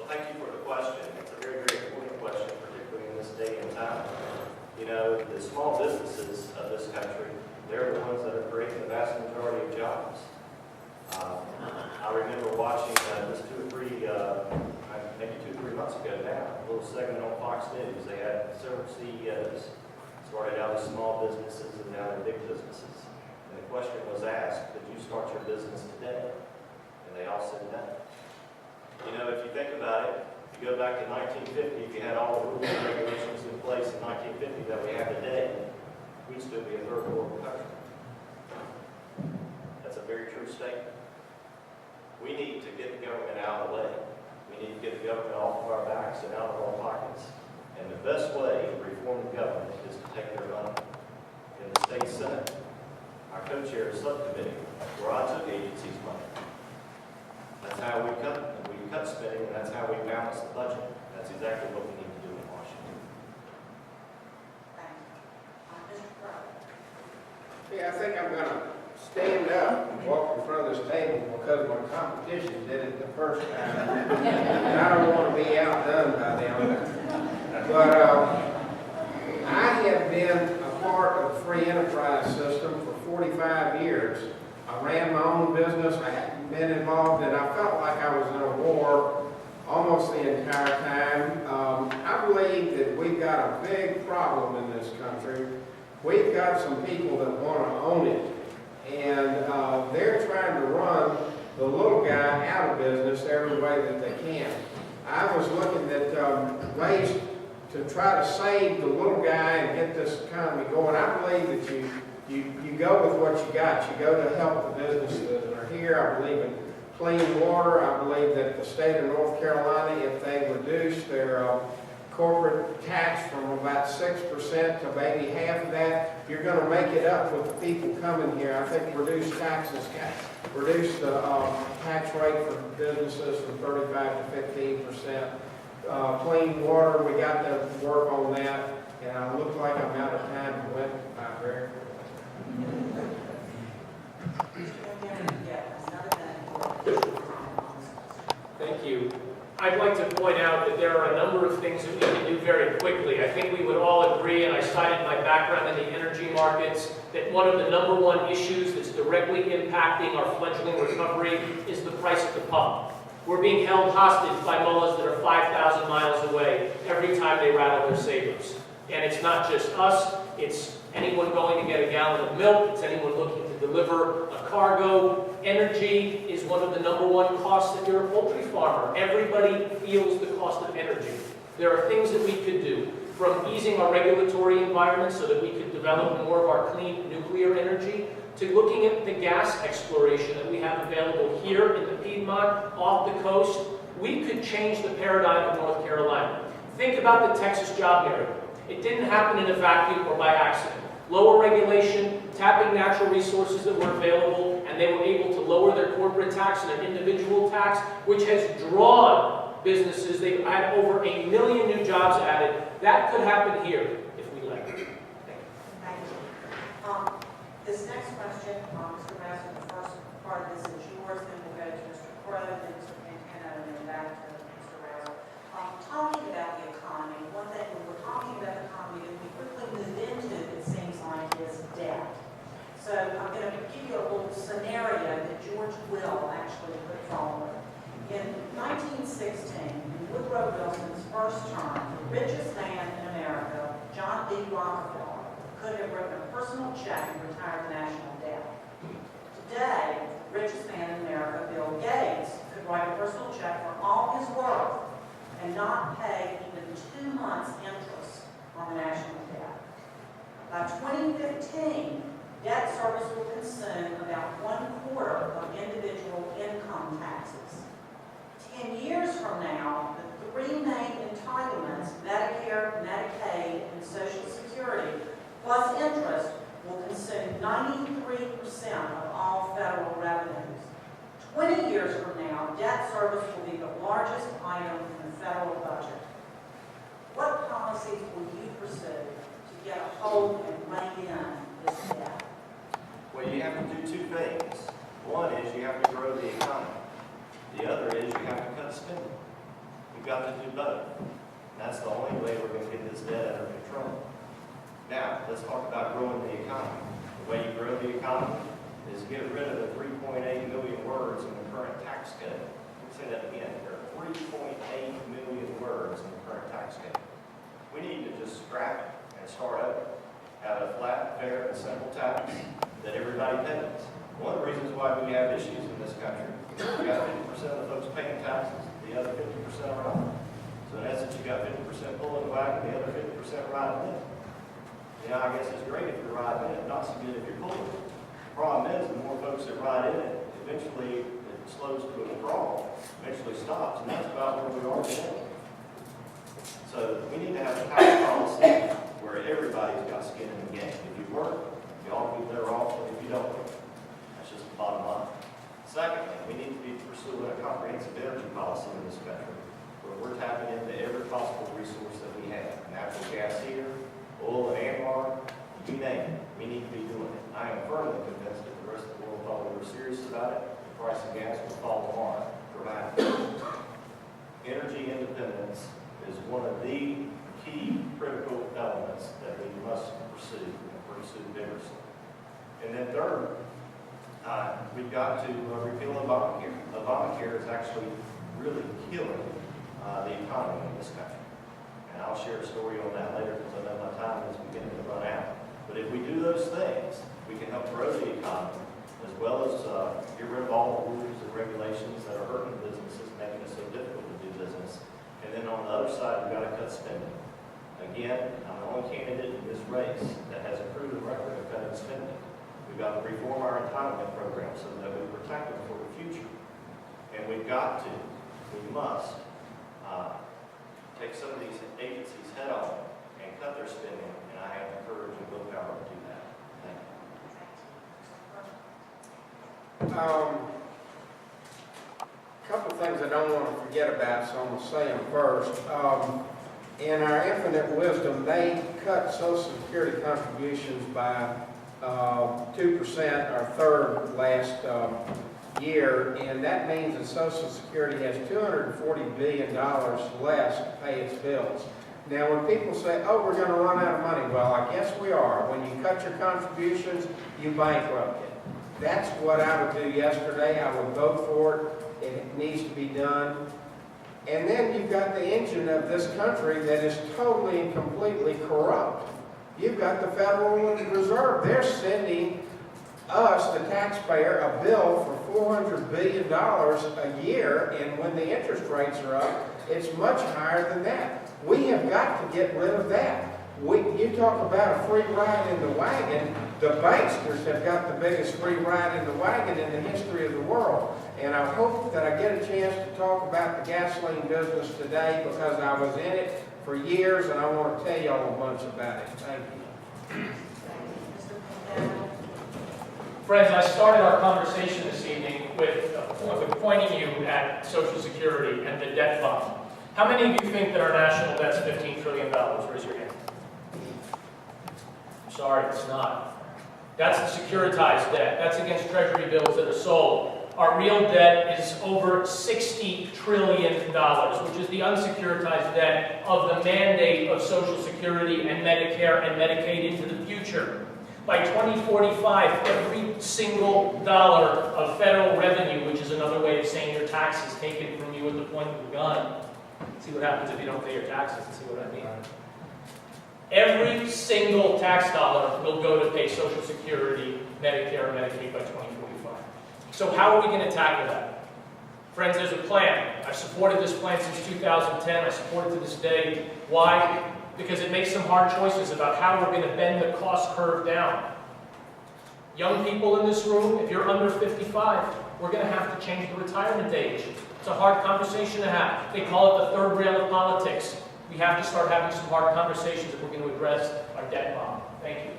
Well, thank you for the question. It's a very, very important question, particularly in this day and time. You know, the small businesses of this country, they're the ones that are creating the vast majority of jobs. I remember watching this maybe 2 or 3 months ago now, a little segment on Fox News. They had several CEOs, started out as small businesses and now they're big businesses. And the question was asked, could you start your business today? And they all said no. You know, if you think about it, if you go back to 1950, if you had all the rules and regulations in place in 1950 that we have today, we'd still be a third world country. That's a very true statement. We need to get the government out of the way. We need to get the government off of our backs and out of our pockets. And the best way to reform the government is to take their money. In the state Senate, our co-chair of subcommittee, where I took agencies' money. That's how we cut spending, and that's how we balance the budget. That's exactly what we need to do in Washington. Thank you. Mr. Crowe. Yeah, I think I'm going to stand up and walk in front of this table because my competition did it the first time. And I don't want to be outdone by them. But I have been a part of the free enterprise system for 45 years. I ran my own business. I hadn't been involved, and I felt like I was in a war almost the entire time. I believe that we've got a big problem in this country. We've got some people that want to own it, and they're trying to run the little guy out of business every way that they can. I was looking at ways to try to save the little guy and get this economy going. I believe that you go with what you got. You go to help the businesses that are here. I believe in clean water. I believe that the state of North Carolina, if they reduce their corporate tax from about 6% to maybe half of that, you're going to make it up with the people coming here. I think reduce taxes, reduce the tax rate for businesses from 35 to 15%. Clean water, we got to work on that. And I look like I'm out of time. It went very quickly. Thank you. I'd like to point out that there are a number of things that we can do very quickly. I think we would all agree, and I cited my background in the energy markets, that one of the #1 issues that's directly impacting our fledgling recovery is the price at the pump. We're being held hostage by mullahs that are 5,000 miles away every time they rattle their sabers. And it's not just us, it's anyone going to get a gallon of milk, it's anyone looking to deliver a cargo. Energy is one of the #1 costs if you're a poultry farmer. Everybody feels the cost of energy. There are things that we could do, from easing our regulatory environment so that we could develop more of our clean nuclear energy, to looking at the gas exploration that we have available here in the Piedmont, off the coast. We could change the paradigm of North Carolina. Think about the Texas job narrative. It didn't happen in a vacuum or by accident. Lower regulation, tapping natural resources that were available, and they were able to lower their corporate tax and their individual tax, which has drawn businesses. They've had over 1 million new jobs added. That could happen here if we let it. Thank you. This next question, Mr. Master, the first part of this is yours, then we'll go to Mr. Crowe, then Mr. Pantano, and then back to Mr. Rouser. Talking about the economy, one thing when we're talking about the economy that we quickly move into, it seems like, is debt. So I'm going to give you a little scenario that George Will actually put forward. In 1916, in Woodrow Wilson's first term, the richest man in America, John D. Rockefeller, could have written a personal check and retired the national debt. Today, the richest man in America, Bill Gates, could write a personal check for all his worth and not pay even 2 months interest on the national debt. By 2015, debt service will consume about 1/4 of individual income taxes. 10 years from now, the 3 main entitlements, Medicare, Medicaid, and Social Security, plus interest, will consume 93% of all federal revenues. 20 years from now, debt service will be the largest item in the federal budget. What policies will you pursue to get a hold and rein in this debt? Well, you have to do 2 things. One is you have to grow the economy. The other is you have to cut spending. got to do both. And that's the only way we're going to get this debt under control. Now, let's talk about growing the economy. The way you grow the economy is get rid of the 3.8 million words in the current tax code. Let's say that again. There are 3.8 million words in the current tax code. We need to just scrap it and start over. Have a flat, fair, and simple tax that everybody pays. One of the reasons why we have issues in this country, we got 50% of the folks paying taxes, the other 50% are not. So in essence, you got 50% pulling the wagon, the other 50% riding in. You know, I guess it's great if you're riding in it, not so good if you're pulling it. The problem is, the more folks that ride in it, eventually it slows to a crawl, eventually stops, and that's about where we are today. So we need to have a tax policy where everybody's got skin in the game. If you work, you ought to be better off than if you don't work. That's just the bottom line. Secondly, we need to be pursuing a comprehensive energy policy in this country where we're tapping into every possible resource that we have. Natural gas here, oil and AMR, you name it. We need to be doing it. I am firmly convinced that the rest of the world thought we were serious about it. The price of gas will fall tomorrow dramatically. Energy independence is one of the key critical elements that we must pursue and pursue vigorously. And then third, we've got to repeal Obamacare. Obamacare is actually really killing the economy in this country. And I'll share a story on that later because I know my time is beginning to run out. But if we do those things, we can help grow the economy as well as get rid of all the rules and regulations that are hurting businesses, making it so difficult to do business. And then on the other side, we've got to cut spending. Again, I'm the only candidate in this race that has a proven record of cutting spending. We've got to reform our entitlement program so that we protect them for the future. And we must take some of these agencies head on and cut their spending, and I have the courage and willpower to do that. Thank you. A couple things I don't want to forget about, so I'm going to say them first. In our infinite wisdom, they cut Social Security contributions by 2%, our third last year, and that means that Social Security has $240 billion less to pay its bills. Now, when people say, oh, we're going to run out of money, well, I guess we are. When you cut your contributions, you bankrupt it. That's what I would do yesterday. I would vote for it. It needs to be done. And then you've got the engine of this country that is totally and completely corrupt. You've got the Federal Reserve. They're sending us, the taxpayer, a bill for $400 billion a year, and when the interest rates are up, it's much higher than that. We have got to get rid of that. You talk about a free ride in the wagon, the banksters have got the biggest free ride in the wagon in the history of the world. And I hope that I get a chance to talk about the gasoline business today because I was in it for years and I want to tell y'all a bunch about it. Thank you. Friends, I started our conversation this evening with pointing you at Social Security and the debt bomb. How many of you think that our national debt's $15 trillion? Raise your hand. I'm sorry, it's not. That's the securitized debt. That's against Treasury bills that are sold. Our real debt is over $60 trillion, which is the unsecuritized debt of the mandate of Social Security and Medicare and Medicaid into the future. By 2045, every single dollar of federal revenue, which is another way of saying your taxes taken from you at the point of the gun. See what happens if you don't pay your taxes, and see what I mean. Every single tax dollar will go to pay Social Security, Medicare, and Medicaid by 2045. So how are we going to tackle that? Friends, there's a plan. I've supported this plan since 2010. I support it to this day. Why? Because it makes some hard choices about how we're going to bend the cost curve down. Young people in this room, if you're under 55, we're going to have to change the retirement age. It's a hard conversation to have. They call it the third rail of politics. We have to start having some hard conversations if we're going to address our debt bomb. Thank you.